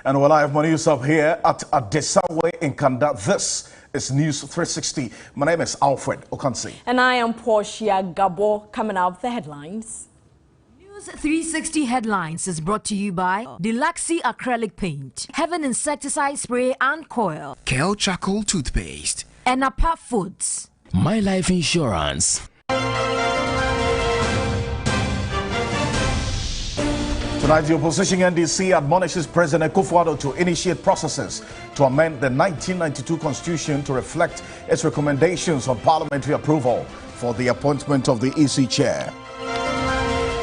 And we're live on news up here at Adesawe in Kanda. This is News 360. My name is Alfred Okansi. And I am Portia Gabo. Coming up, the headlines. News 360 headlines is brought to you by Deluxy Acrylic Paint, Heaven Insecticide Spray and Coil, Kel Charcoal Toothpaste, and Apa Foods. My Life Insurance. Tonight, the opposition NDC admonishes President Kufuor to initiate processes to amend the 1992 Constitution to reflect its recommendations on parliamentary approval for the appointment of the EC chair.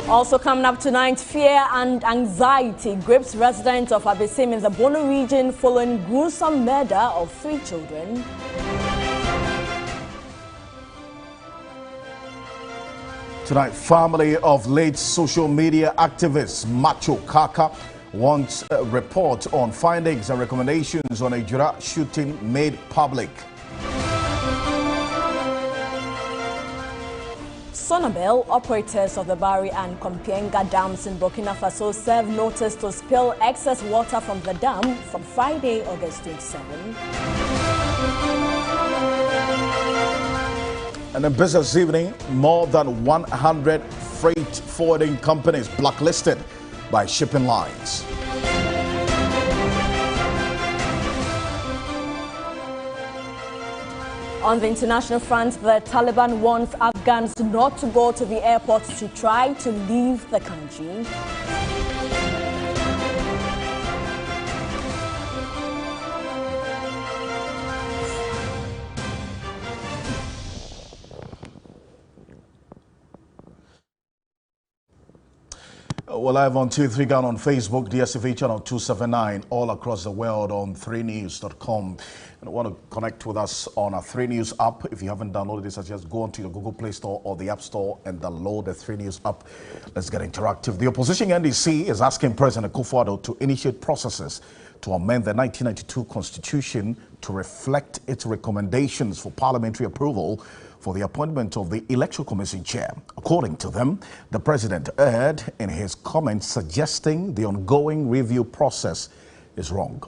Also coming up tonight, fear and anxiety grips residents of Abassim in the Bono region following gruesome murder of 3 children. Tonight, family of late social media activist Macho Kaka wants a report on findings and recommendations on a Jura shooting made public. Sonabel, operators of the Bari and Kompienga dams in Burkina Faso serve notice to spill excess water from the dam from Friday, August 27. And in business evening, more than 100 freight forwarding companies blacklisted by shipping lines. On the international front, the Taliban wants Afghans not to go to the airport to try to leave the country. We're live on TV3 Ghana on Facebook, DSTV channel 279, all across the world on 3news.com. And want to connect with us on our 3 News app. If you haven't downloaded this, just go onto your Google Play Store or the App Store and download the 3 News app. Let's get interactive. The opposition NDC is asking President Kufuor to initiate processes to amend the 1992 Constitution to reflect its recommendations for parliamentary approval for the appointment of the Electoral Commission chair. According to them, the president erred in his comments suggesting the ongoing review process is wrong.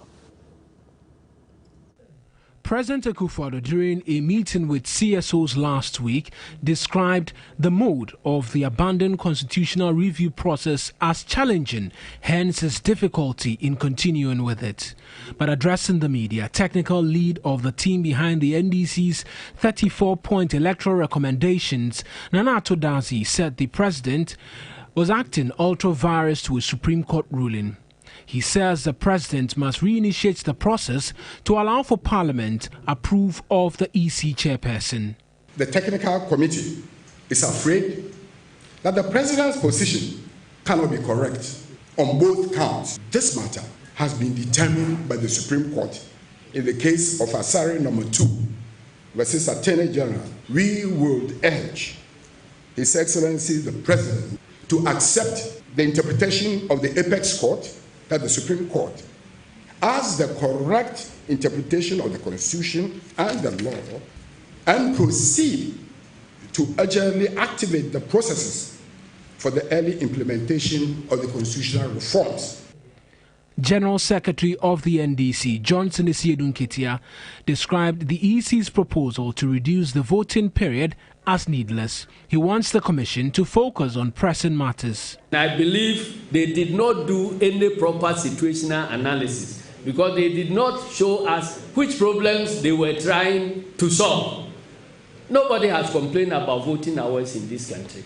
President Kufuor, during a meeting with CSOs last week, described the mode of the abandoned constitutional review process as challenging, hence his difficulty in continuing with it. But addressing the media, technical lead of the team behind the NDC's 34-point electoral recommendations, Nanato Dazi, said the president was acting ultra-vires to a Supreme Court ruling. He says the president must reinitiate the process to allow for Parliament approve of the EC chairperson. The technical committee is afraid that the president's position cannot be correct on both counts. This matter has been determined by the Supreme Court in the case of Asari No. 2 versus Attorney General. We would urge His Excellency the President to accept the interpretation of the Apex Court, that the Supreme Court, as the correct interpretation of the Constitution and the law, and proceed to urgently activate the processes for the early implementation of the constitutional reforms. General Secretary of the NDC, Johnson Isiedun Ketia, described the EC's proposal to reduce the voting period as needless. He wants the Commission to focus on pressing matters. I believe they did not do any proper situational analysis because they did not show us which problems they were trying to solve. Nobody has complained about voting hours in this country.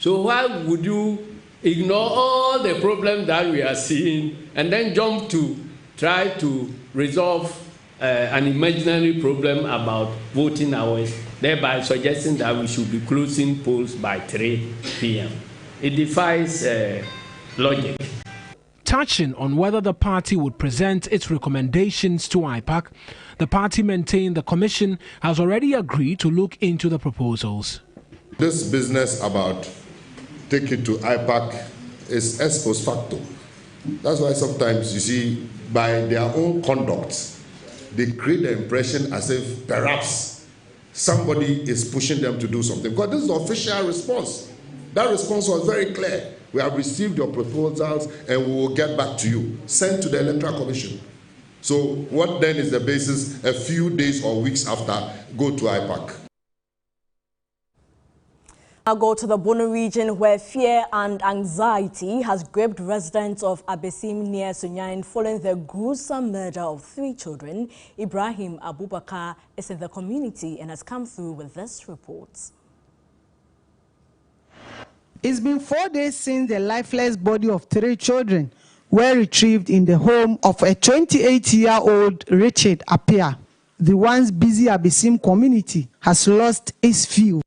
So why would you ignore all the problems that we are seeing and then jump to try to resolve an imaginary problem about voting hours, thereby suggesting that we should be closing polls by 3 p.m. It defies logic. Touching on whether the party would present its recommendations to IPAC, the party maintained the Commission has already agreed to look into the proposals. This business about take it to IPAC is ex post facto. That's why sometimes you see by their own conduct, they create the impression as if perhaps somebody is pushing them to do something. Because this is the official response. That response was very clear. We have received your proposals and we will get back to you. Sent to the Electoral Commission. So what then is the basis a few days or weeks after go to IPAC? I'll go to the Bono region where fear and anxiety has gripped residents of Abassim near Sunyain following the gruesome murder of 3 children. Ibrahim Abubakar is in the community and has come through with this report. It's been 4 days since the lifeless body of 3 children were retrieved in the home of a 28-year-old Richard Appiah. The once busy Abassim community has lost its view.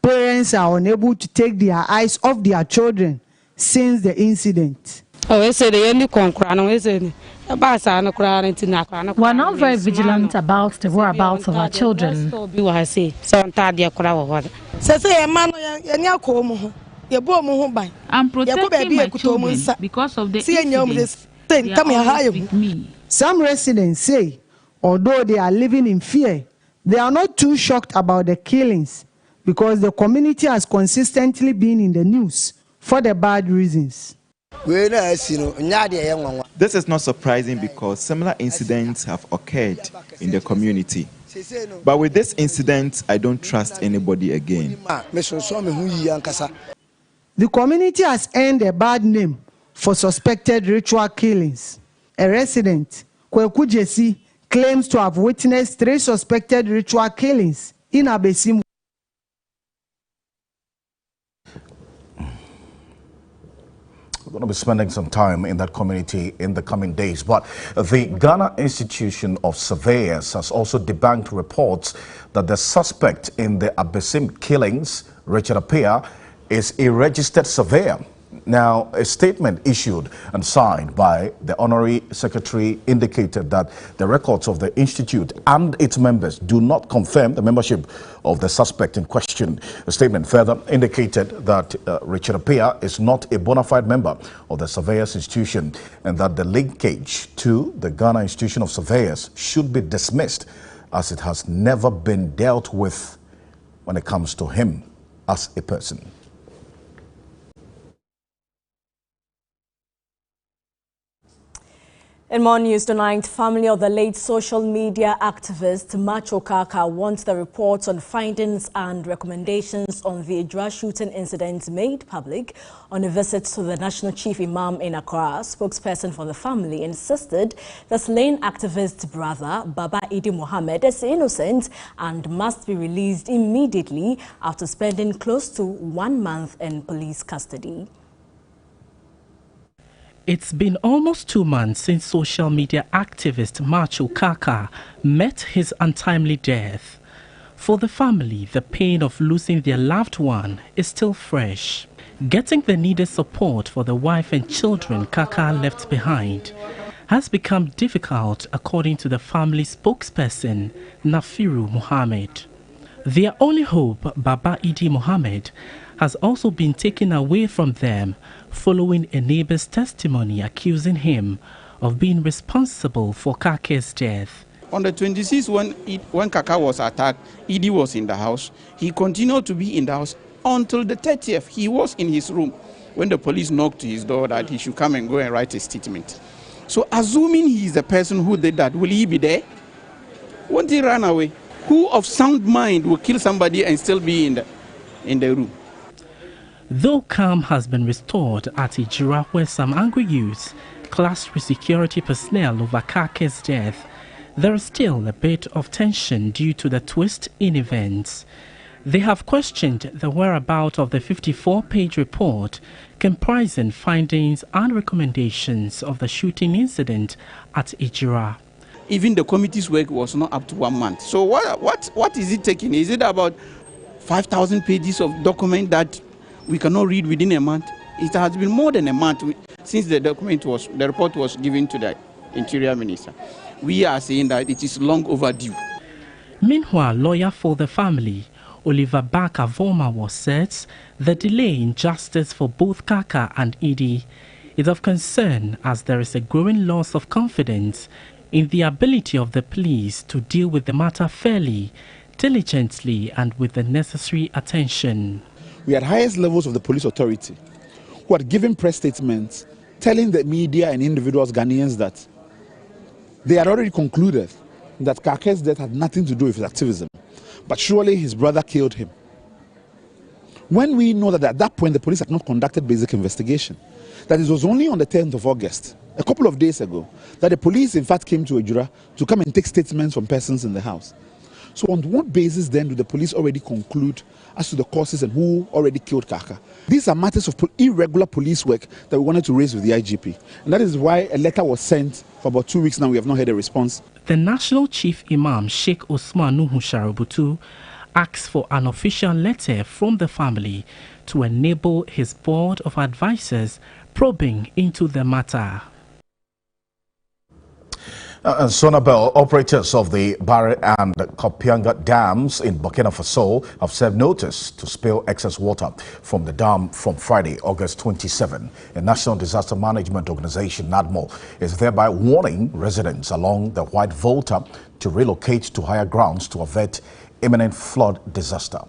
Parents are unable to take their eyes off their children since the incident. We're not very vigilant about the whereabouts of our children. I'm protecting my children because of the incident with me. Some residents say, although they are living in fear, they are not too shocked about the killings because the community has consistently been in the news for the bad reasons. This is not surprising because similar incidents have occurred in the community. But with this incident, I don't trust anybody again. The community has earned a bad name for suspected ritual killings. A resident, Kweku Jesse, claims to have witnessed 3 suspected ritual killings in Abassim. We're going to be spending some time in that community in the coming days. But the Ghana Institution of Surveyors has also debunked reports that the suspect in the Abassim killings, Richard Appiah, is a registered surveyor. Now, a statement issued and signed by the Honorary Secretary indicated that the records of the Institute and its members do not confirm the membership of the suspect in question. The statement further indicated that Richard Appiah is not a bona fide member of the Surveyors Institution and that the linkage to the Ghana Institution of Surveyors should be dismissed as it has never been dealt with when it comes to him as a person. In more news tonight, family of the late social media activist Macho Kaka wants the reports on findings and recommendations on the Ijra shooting incident made public on a visit to the National Chief Imam in Accra. Spokesperson for the family insisted the slain activist's brother, Baba Idi Mohammed, is innocent and must be released immediately after spending close to 1 month in police custody. It's been almost 2 months since social media activist Macho Kaka met his untimely death. For the family, the pain of losing their loved one is still fresh. Getting the needed support for the wife and children Kaka left behind has become difficult, according to the family spokesperson Nafiru Mohammed. Their only hope, Baba Idi Mohammed, has also been taken away from them following a neighbor's testimony accusing him of being responsible for Kaka's death. On the 26th, when Kaka was attacked, Idi was in the house. He continued to be in the house until the 30th. He was in his room when the police knocked to his door that he should come and go and write a statement. So assuming he is the person who did that, will he be there? Won't he run away? Who of sound mind will kill somebody and still be in the room? Though calm has been restored at Ijra, where some angry youths clashed with security personnel over Kaka's death, there is still a bit of tension due to the twist in events. They have questioned the whereabouts of the 54-page report comprising findings and recommendations of the shooting incident at Ijra. Even the committee's work was not up to 1 month. So what is it taking? Is it about 5,000 pages of document that we cannot read within a month? It has been more than a month since the report was given to the Interior Minister. We are saying that it is long overdue. Meanwhile, lawyer for the family, Oliver Bakavomawo, says the delay in justice for both Kaka and Idi is of concern as there is a growing loss of confidence in the ability of the police to deal with the matter fairly, diligently, and with the necessary attention. we had highest levels of the police authority who had given press statements telling the media and individuals, Ghanaians, that they had already concluded that Kake's death had nothing to do with his activism, but surely his brother killed him. When we know that at that point the police had not conducted basic investigation, that it was only on the 10th of August, a couple of days ago, that the police in fact came to Ejura to come and take statements from persons in the house. So on what basis then do the police already conclude as to the causes and who already killed Kaka? These are matters of irregular police work that we wanted to raise with the IGP. And that is why a letter was sent for about 2 weeks now. We have not had a response. The National Chief Imam, Sheikh Osman Nuhu Sharabutu, asked for an official letter from the family to enable his board of advisors probing into the matter. And Sonabel, operators of the Barre and Kopianga dams in Burkina Faso have served notice to spill excess water from the dam from Friday, August 27. A National Disaster Management Organization, NADMO, is thereby warning residents along the White Volta to relocate to higher grounds to avert imminent flood disaster.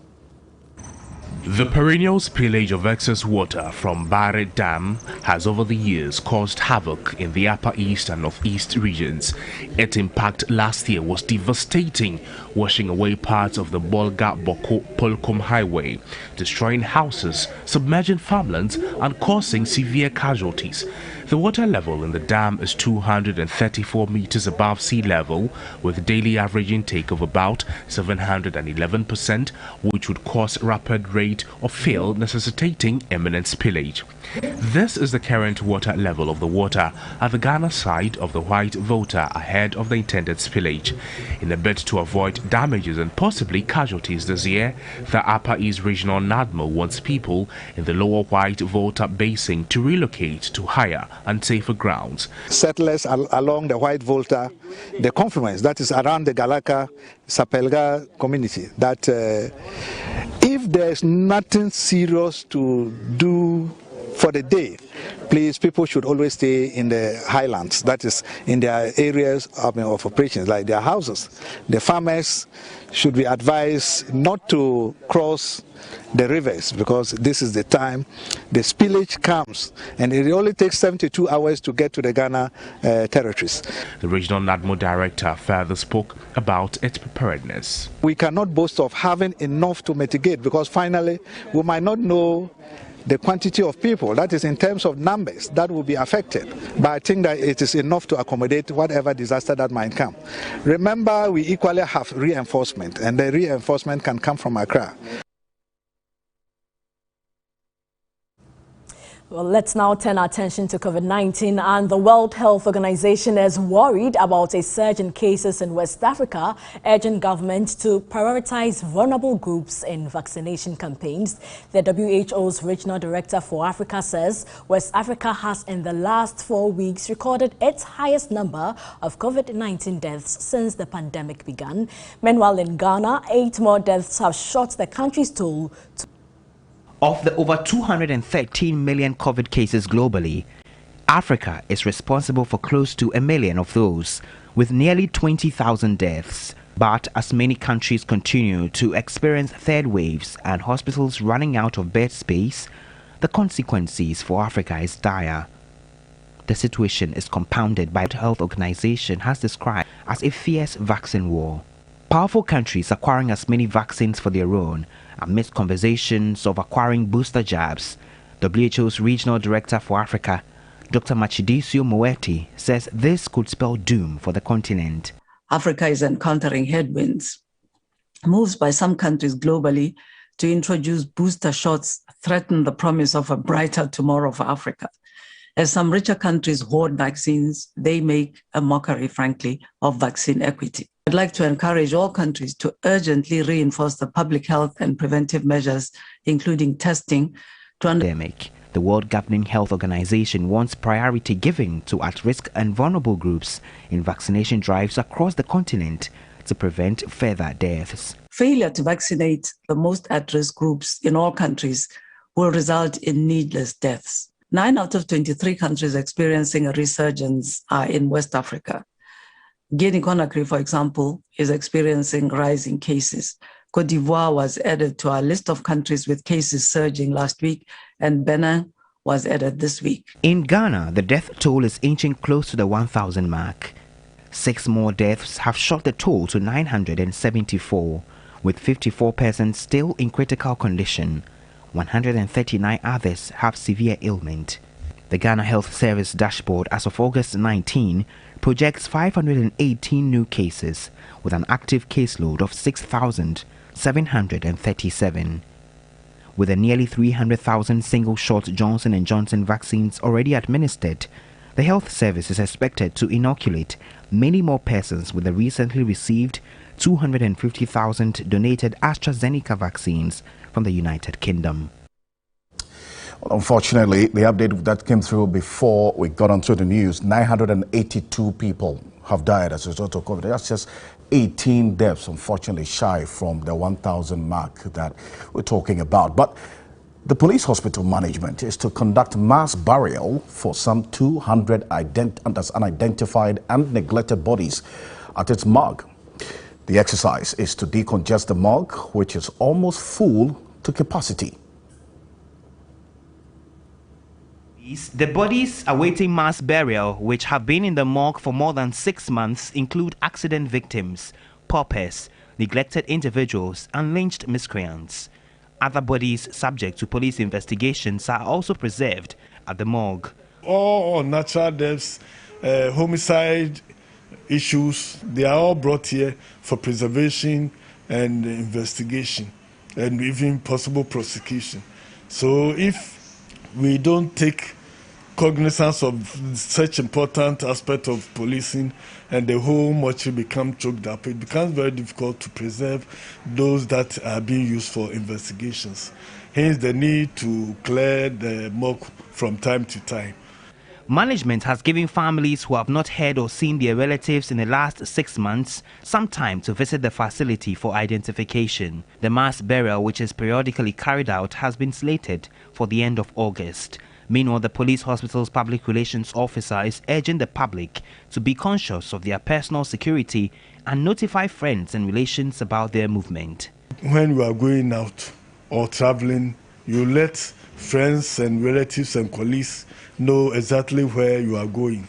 The perennial spillage of excess water from Barre Dam has over the years caused havoc in the Upper East and Northeast regions. Its impact last year was devastating, washing away parts of the Bolga-Boko-Polkom highway, destroying houses, submerging farmlands and causing severe casualties. The water level in the dam is 234 meters above sea level, with daily average intake of about 711%, which would cause rapid rate of fill, necessitating imminent spillage. This is the current water level of the water at the Ghana side of the White Volta ahead of the intended spillage. In a bid to avoid damages and possibly casualties this year, the Upper East Regional NADMO wants people in the lower White Volta basin to relocate to higher and safer grounds. Settlers along the White Volta, the confluence that is around the Galaka Sapelga community, that if there's nothing serious to do for the day, please, people should always stay in the highlands, that is in their areas of operations, like their houses. The farmers should be advised not to cross the rivers, because this is the time the spillage comes, and it only takes 72 hours to get to the Ghana territories. The regional NADMO director further spoke about its preparedness. We cannot boast of having enough to mitigate, because finally we might not know the quantity of people, that is in terms of numbers, that will be affected. But I think that it is enough to accommodate whatever disaster that might come. Remember, we equally have reinforcement, and the reinforcement can come from Accra. Well, let's now turn our attention to COVID-19, and the World Health Organization is worried about a surge in cases in West Africa, urging government to prioritize vulnerable groups in vaccination campaigns. The WHO's Regional Director for Africa says West Africa has in the last 4 weeks recorded its highest number of COVID-19 deaths since the pandemic began. Meanwhile, in Ghana, 8 more deaths have shot the country's toll to Of the over 213 million COVID cases globally, Africa is responsible for close to 1 million of those, with nearly 20,000 deaths. But as many countries continue to experience third waves and hospitals running out of bed space, the consequences for Africa is dire. The situation is compounded by what the Health Organization has described as a fierce vaccine war. Powerful countries acquiring as many vaccines for their own amidst conversations of acquiring booster jabs. WHO's Regional Director for Africa, Dr. Matshidiso Moeti, says this could spell doom for the continent. Africa is encountering headwinds. Moves by some countries globally to introduce booster shots threaten the promise of a brighter tomorrow for Africa. As some richer countries hoard vaccines, they make a mockery, frankly, of vaccine equity. I'd like to encourage all countries to urgently reinforce the public health and preventive measures, including testing, to pandemic. The World Governing Health Organization wants priority given to at-risk and vulnerable groups in vaccination drives across the continent to prevent further deaths. Failure to vaccinate the most at-risk groups in all countries will result in needless deaths. 9 out of 23 countries experiencing a resurgence are in West Africa. Guinea-Conakry, for example, is experiencing rising cases. Cote d'Ivoire was added to our list of countries with cases surging last week, and Benin was added this week. In Ghana, the death toll is inching close to the 1,000 mark. 6 more deaths have shot the toll to 974, with 54 persons still in critical condition. 139 others have severe ailment. The Ghana Health Service dashboard as of August 19 projects 518 new cases, with an active caseload of 6,737. With the nearly 300,000 single-shot Johnson & Johnson vaccines already administered, the health service is expected to inoculate many more persons with the recently received 250,000 donated AstraZeneca vaccines from the United Kingdom. Well, unfortunately, the update that came through before we got onto the news, 982 people have died as a result of COVID. That's just 18 deaths, unfortunately, shy from the 1,000 mark that we're talking about. But the police hospital management is to conduct mass burial for some 200 unidentified and neglected bodies at its morgue. The exercise is to decongest the morgue, which is almost full to capacity. The bodies awaiting mass burial, which have been in the morgue for more than 6 months, include accident victims, paupers, neglected individuals, and lynched miscreants. Other bodies subject to police investigations are also preserved at the morgue. All natural deaths, homicide issues, they are all brought here for preservation and investigation and even possible prosecution. So if we don't take cognizance of such important aspect of policing and the whole mortuary becomes choked up, it becomes very difficult to preserve those that are being used for investigations. Hence the need to clear the morgue from time to time. Management has given families who have not heard or seen their relatives in the last 6 months some time to visit the facility for identification. The mass burial, which is periodically carried out, has been slated for the end of August. Meanwhile, the police hospital's public relations officer is urging the public to be conscious of their personal security and notify friends and relations about their movement. When you are going out or traveling, you let friends and relatives and colleagues know exactly where you are going.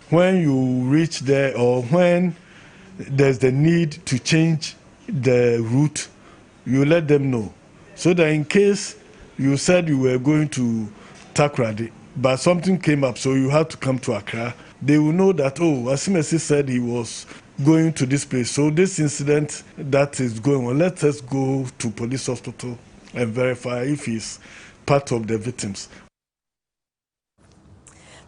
When you reach there or when there's the need to change the route, you let them know. So that in case you said you were going to Takoradi, but something came up, so you had to come to Accra, they will know that, oh, Abassim said he was going to this place. So this incident that is going on, let us go to police hospital and verify if he's part of the victims.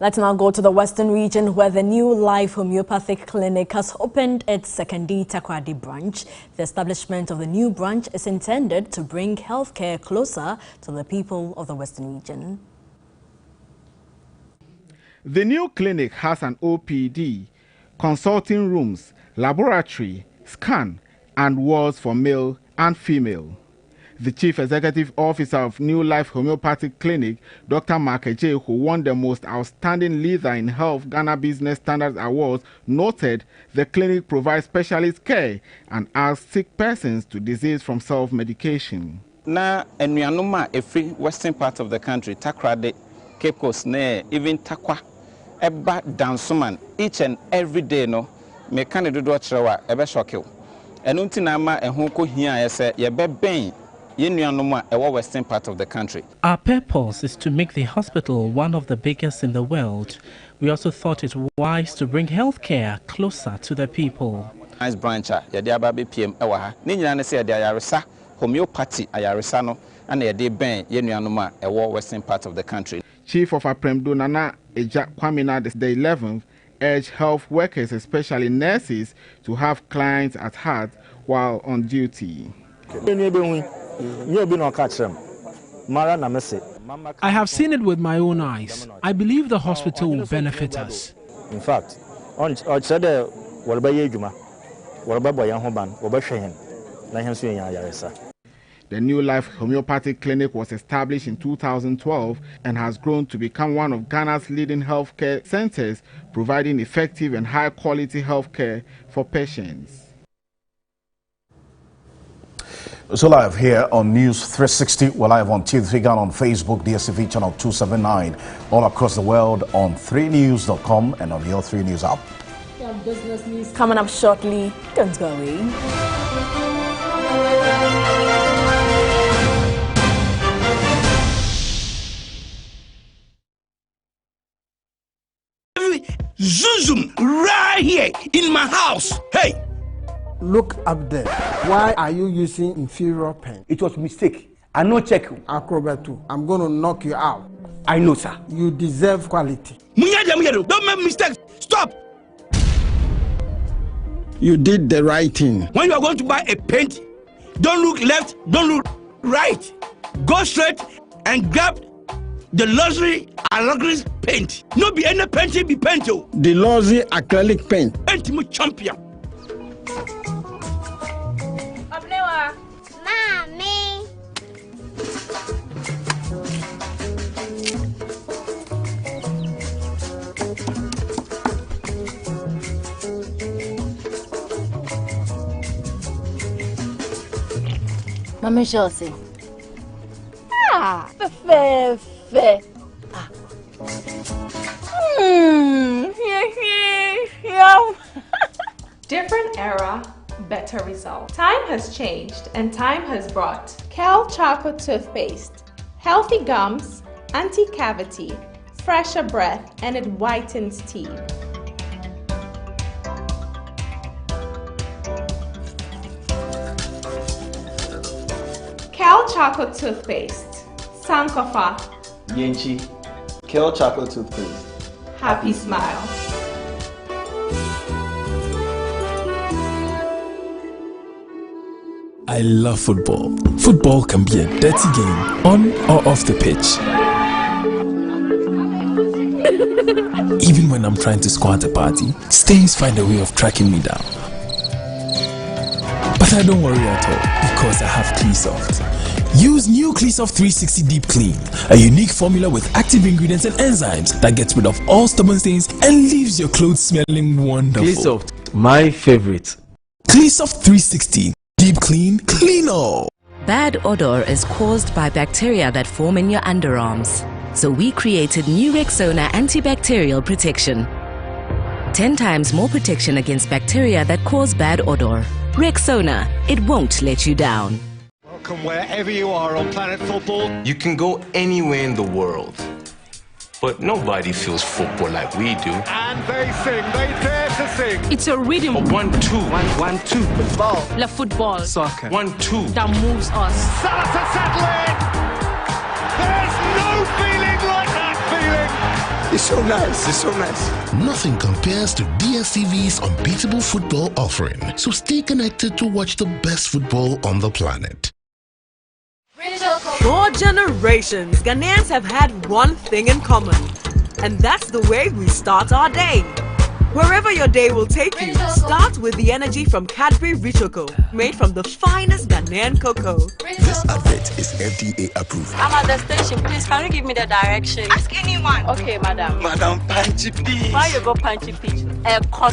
Let's now go to the Western region, where the New Life Homeopathic Clinic has opened its secondary Takoradi branch. The establishment of the new branch is intended to bring healthcare closer to the people of the Western region. The new clinic has an OPD, consulting rooms, laboratory, scan, and wards for male and female. The Chief Executive Officer of New Life Homeopathic Clinic, Dr. Mark J, who won the Most Outstanding Leader in Health Ghana Business Standards Awards, noted the clinic provides specialist care and asks sick persons to desist from self-medication. Na enuanuma every western part of the country, Takoradi, Cape Coast, even Takwa, Eba Dansuman, each and every day, no, me candido do achrewa, ebe shokil. Enunti nama ehunko hiya ese, yebe ben. Western part of the country. Our purpose is to make the hospital one of the biggest in the world. We also thought it wise to bring healthcare closer to the people. Nice branch, Yadiababi PM Ewaha. Ninjan say Ayarisa, homeopathy, Ayarisano, and Yadi Ben, Yenuanuma, a western part of the country. Chief of Apremdo Nana Eja Kwamina the 11th urged health workers, especially nurses, to have clients at heart while on duty. I have seen it with my own eyes. I believe the hospital will benefit us. In fact, the New Life Homeopathic Clinic was established in 2012 and has grown to become one of Ghana's leading healthcare centers, providing effective and high-quality healthcare for patients. So live here on News 360, we're live on TV3 Ghana on Facebook, DSTV channel 279, all across the world on 3news.com and on your 3 News app. Business news coming up shortly. Don't go away. Zoom right here in my house. Hey! Look up there. Why are you using inferior pen? It was a mistake. I no check. Acrobat2, I'm going to knock you out. I know, sir. You deserve quality. Don't make mistakes. Stop! You did the right thing. When you are going to buy a paint, don't look left, don't look right. Go straight and grab the luxury acrylic paint. No be any painting be paint. The luxury acrylic paint. Paint me champion. Mommy. Mama Chelsea. Fair. Different era, better result. Time has changed and time has brought Kel Charcoal Toothpaste. Healthy gums, anti-cavity, fresher breath, and it whitens teeth. Kel Charcoal Toothpaste. Sankofa. Yenchi. Kel Chocolate Toothpaste. Happy smile. I love football. Football can be a dirty game, on or off the pitch. Even when I'm trying to score at a party, stains find a way of tracking me down. But I don't worry at all, because I have Cleansoft. Use new Cleansoft 360 Deep Clean, a unique formula with active ingredients and enzymes that gets rid of all stubborn stains and leaves your clothes smelling wonderful. Cleansoft, my favorite. Cleansoft 360 Deep Clean, clean all. Bad odor is caused by bacteria that form in your underarms. So we created new Rexona antibacterial protection. 10 times more protection against bacteria that cause bad odor. Rexona, it won't let you down. Welcome wherever you are on Planet Football. You can go anywhere in the world, but nobody feels football like we do. And they dare to sing. It's a rhythm. 1, 2. 1, 2. Football. La football. Soccer. 1, 2. That moves us. Salah to settle in. There's no feeling like that feeling. It's so nice. It's so nice. Nothing compares to DSTV's unbeatable football offering. So stay connected to watch the best football on the planet. For generations, Ghanaians have had one thing in common, and that's the way we start our day. Wherever your day will take you, start with the energy from Cadbury Richoko, made from the finest Ghanaian cocoa. This advert is FDA approved. I'm at the station. Please, can you give me the directions? Ask anyone. Okay, madam. Madam Panchi Peach. Why you go Panchi Peach?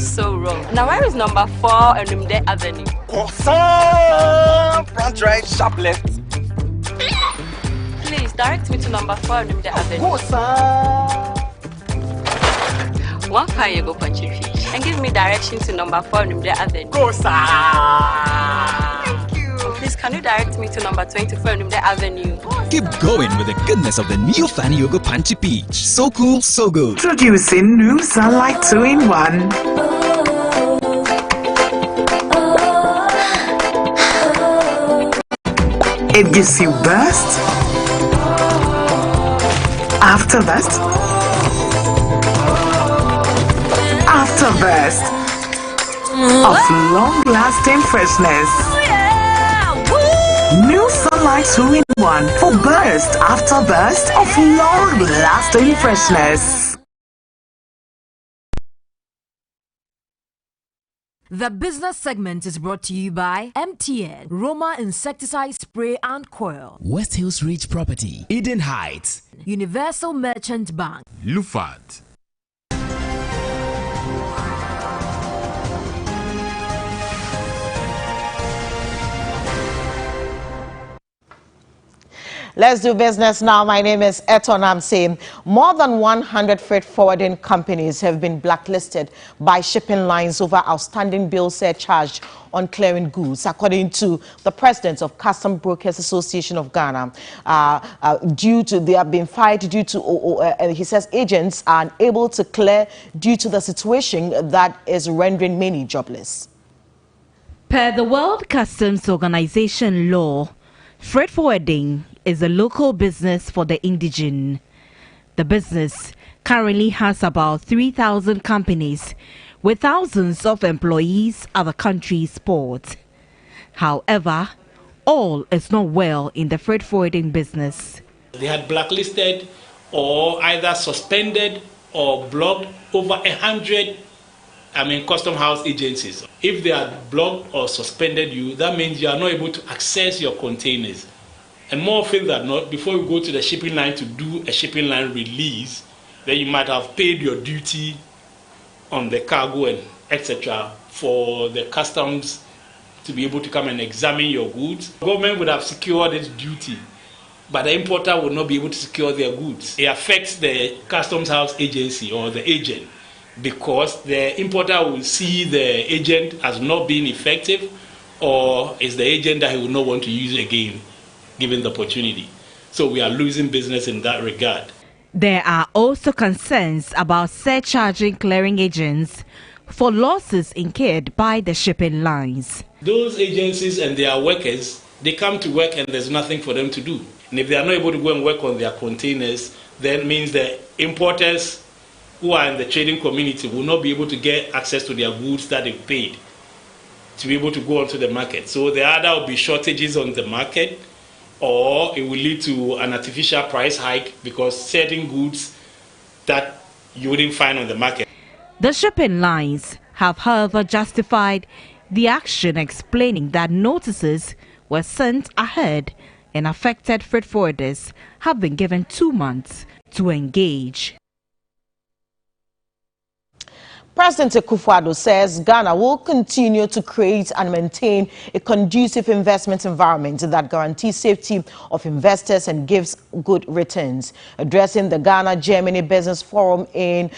So wrong. Now, where is number 4 and Numde Avenue? Croissant! Front right, sharp left. Please, direct me to number 4 and Numde Avenue. One car you go Panchi Peach and give me direction to number 4 Numde Avenue. Thank you. Please, can you direct me to number 24 Numde Avenue? Keep going with the goodness of the new Fanny Yogo Panchi Peach. So cool, so good. Introducing new Sunlight 2-in-1. It gives you burst, after burst, after burst of long-lasting freshness. New Sunlight 2-in-1 for burst after burst of long-lasting freshness. The business segment is brought to you by MTN, Roma Insecticide Spray and Coil, West Hills Ridge Property, Eden Heights, Universal Merchant Bank, Lufat. Let's do business now. My name is Eton Amse. More than 100 freight forwarding companies have been blacklisted by shipping lines over outstanding bill surcharge on clearing goods, according to the president of Custom Brokers Association of Ghana. They have been fired due to, he says, agents are unable to clear due to the situation that is rendering many jobless. Per the World Customs Organization law, freight forwarding is a local business for the indigene. The business currently has about 3,000 companies with thousands of employees at the country's ports. However, all is not well in the freight forwarding business. They had blacklisted or either suspended or blocked over 100 custom house agencies. If they are blocked or suspended you, that means you are not able to access your containers. And more often than not, before you go to the shipping line to do a shipping line release, then you might have paid your duty on the cargo and etc. for the customs to be able to come and examine your goods. The government would have secured its duty, but the importer would not be able to secure their goods. It affects the customs house agency or the agent, because the importer will see the agent as not being effective, or is the agent that he will not want to use again, given the opportunity. So we are losing business in that regard. There are also concerns about surcharging clearing agents for losses incurred by the shipping lines. Those agencies and their workers, they come to work and there's nothing for them to do. And if they are not able to go and work on their containers, then means the importers who are in the trading community will not be able to get access to their goods that they've paid to be able to go onto the market. So there either will be shortages on the market, or it will lead to an artificial price hike because certain goods that you wouldn't find on the market. The shipping lines have, however, justified the action, explaining that notices were sent ahead and affected freight forwarders have been given 2 months to engage. President Kufuor says Ghana will continue to create and maintain a conducive investment environment that guarantees safety of investors and gives good returns. Addressing the Ghana-Germany Business Forum in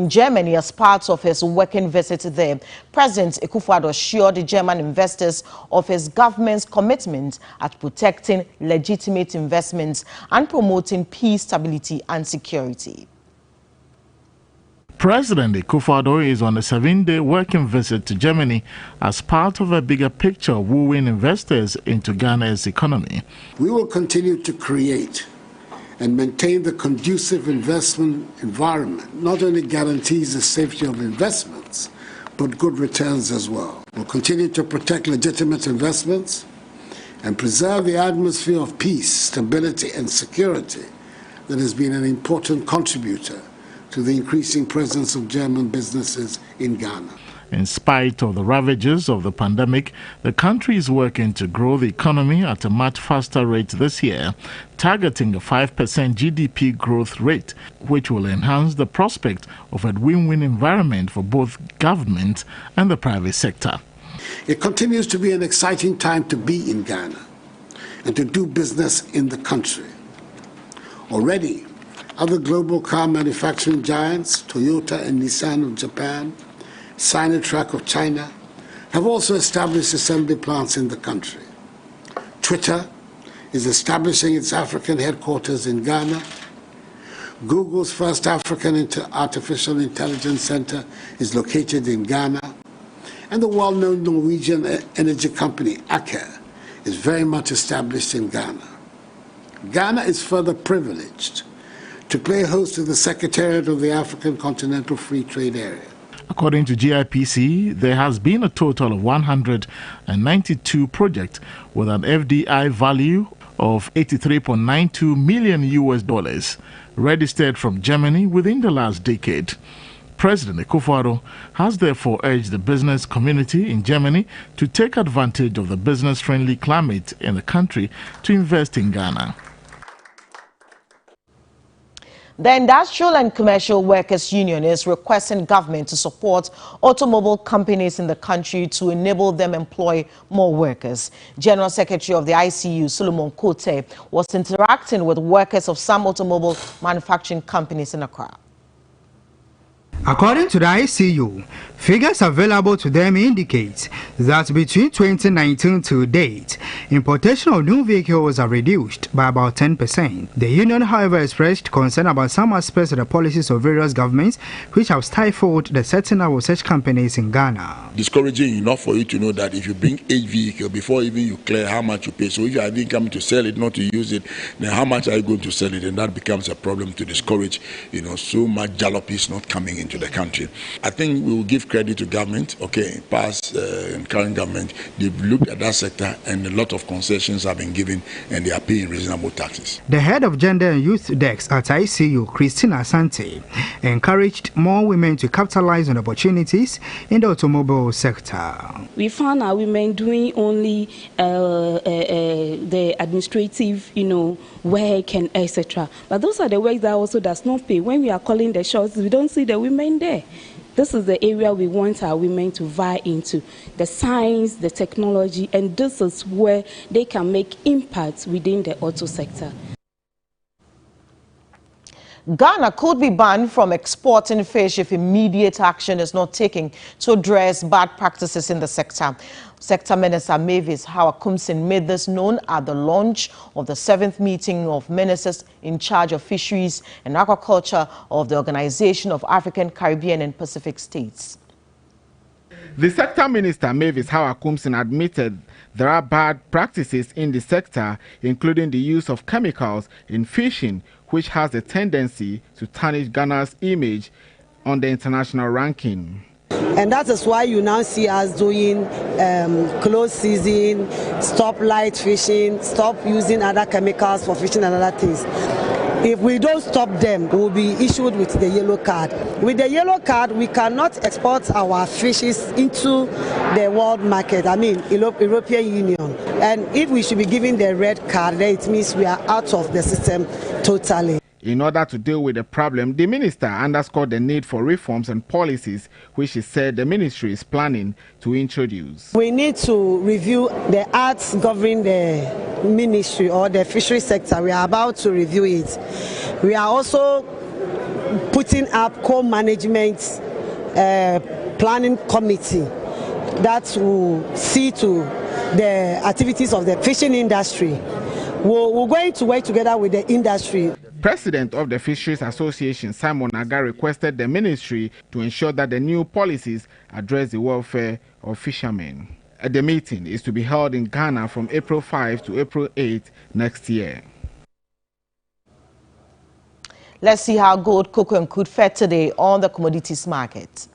Germany as part of his working visit there, President Kufuor assured the German investors of his government's commitment at protecting legitimate investments and promoting peace, stability and security. President Kufuor is on a 7-day working visit to Germany as part of a bigger picture of wooing investors into Ghana's economy. We will continue to create and maintain the conducive investment environment, not only guarantees the safety of investments, but good returns as well. We'll continue to protect legitimate investments and preserve the atmosphere of peace, stability and security that has been an important contributor to the increasing presence of German businesses in Ghana. In spite of the ravages of the pandemic, the country is working to grow the economy at a much faster rate this year, targeting a 5% GDP growth rate, which will enhance the prospect of a win-win environment for both government and the private sector. It continues to be an exciting time to be in Ghana and to do business in the country. Already, other global car manufacturing giants, Toyota and Nissan of Japan, Sinotruk of China, have also established assembly plants in the country. Twitter is establishing its African headquarters in Ghana. Google's first African Artificial Intelligence Center is located in Ghana. And the well-known Norwegian energy company, Aker, is very much established in Ghana. Ghana is further privileged to play host to the Secretariat of the African Continental Free Trade Area. According to GIPC, there has been a total of 192 projects with an FDI value of $83.92 million registered from Germany within the last decade. President Kufuor has therefore urged the business community in Germany to take advantage of the business-friendly climate in the country to invest in Ghana. The Industrial and Commercial Workers Union is requesting government to support automobile companies in the country to enable them employ more workers. General Secretary of the ICU, Solomon Kote, was interacting with workers of some automobile manufacturing companies in Accra. According to the ICU, figures available to them indicate that between 2019 to date, importation of new vehicles are reduced by about 10%. The union, however, expressed concern about some aspects of the policies of various governments which have stifled the setting up of such companies in Ghana. Discouraging enough for you to know that if you bring a vehicle, before even you clear how much you pay, so if you are even coming to sell it, not to use it, then how much are you going to sell it? And that becomes a problem to discourage, so much jalopy not coming into the country. I think we will give credit to government, past and current government. They've looked at that sector and a lot of concessions have been given and they are paying reasonable taxes. The head of Gender and Youth Desk at ICU, Christina Asante, encouraged more women to capitalize on opportunities in the automobile sector. We found our women doing only the administrative, work and etc. But those are the work that also does not pay. When we are calling the shots, we don't see the women there. This is the area we want our women to vie into, the science, the technology, and this is where they can make impact within the auto sector. Ghana could be banned from exporting fish if immediate action is not taken to address bad practices in the sector. Sector Minister Mavis Hawakumsin made this known at the launch of the 7th meeting of ministers in charge of fisheries and aquaculture of the Organization of African, Caribbean and Pacific States. The sector minister Mavis Hawakumsin admitted there are bad practices in the sector, including the use of chemicals in fishing, which has a tendency to tarnish Ghana's image on the international ranking. And that is why you now see us doing closed season, stop light fishing, stop using other chemicals for fishing and other things. If we don't stop them, we will be issued with the yellow card. With the yellow card, we cannot export our fishes into the world market, European Union. And if we should be given the red card, then it means we are out of the system totally. In order to deal with the problem, the minister underscored the need for reforms and policies, which he said the ministry is planning to introduce. We need to review the acts governing the ministry or the fishery sector. We are about to review it. We are also putting up co-management planning committee that will see to the activities of the fishing industry. We're going to work together with the industry. President of the Fisheries Association, Simon Aga, requested the ministry to ensure that the new policies address the welfare of fishermen. The meeting is to be held in Ghana from April 5 to April 8 next year. Let's see how gold, cocoa and crude fared today on the commodities market.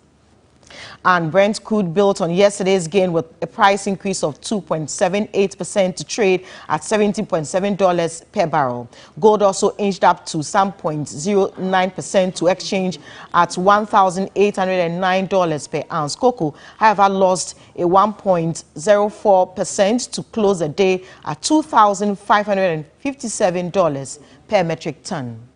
And Brent crude built on yesterday's gain with a price increase of 2.78% to trade at $17.7 per barrel. Gold also inched up to some 0.09% to exchange at $1,809 per ounce. Cocoa, however, lost a 1.04% to close the day at $2,557 per metric ton.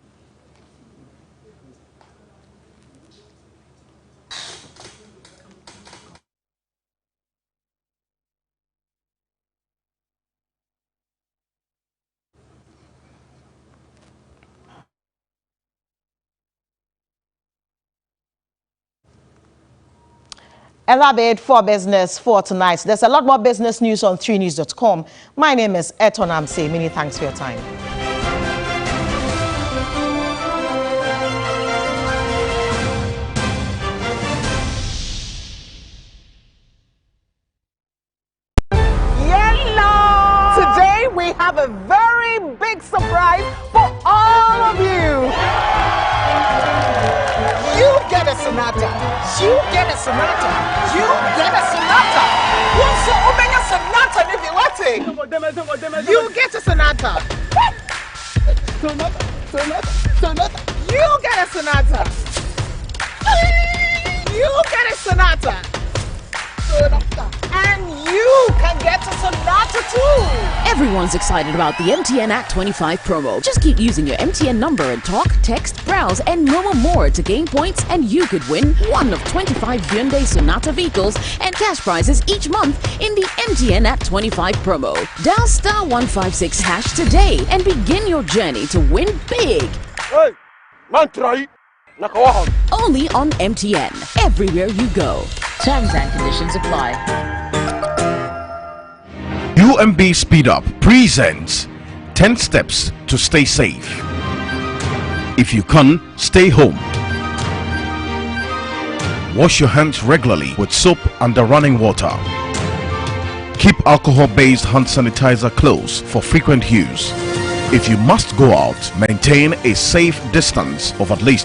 And that be it for business for tonight. There's a lot more business news on 3news.com. My name is Eton Amse. Many thanks for your time. Today we have a very big surprise for all of you. You get a Sonata. You get a Sonata. You get a Sonata. What's the Omega Sonata if you want it? You get a Sonata. Sonata. You get a Sonata. You get a Sonata. And you you can get a Sonata too. Everyone's excited about the MTN at 25 promo. Just keep using your MTN number and talk, text, browse, and more to gain points, and you could win one of 25 Hyundai Sonata vehicles and cash prizes each month in the MTN at 25 promo. Dial *156# today and begin your journey to win big. Hey, man, try. Only on MTN, everywhere you go. Terms and conditions apply. UMB Speed Up presents 10 steps to stay safe. If you can, stay home. Wash your hands regularly with soap and running water. Keep alcohol-based hand sanitizer close for frequent use. If you must go out, maintain a safe distance of at least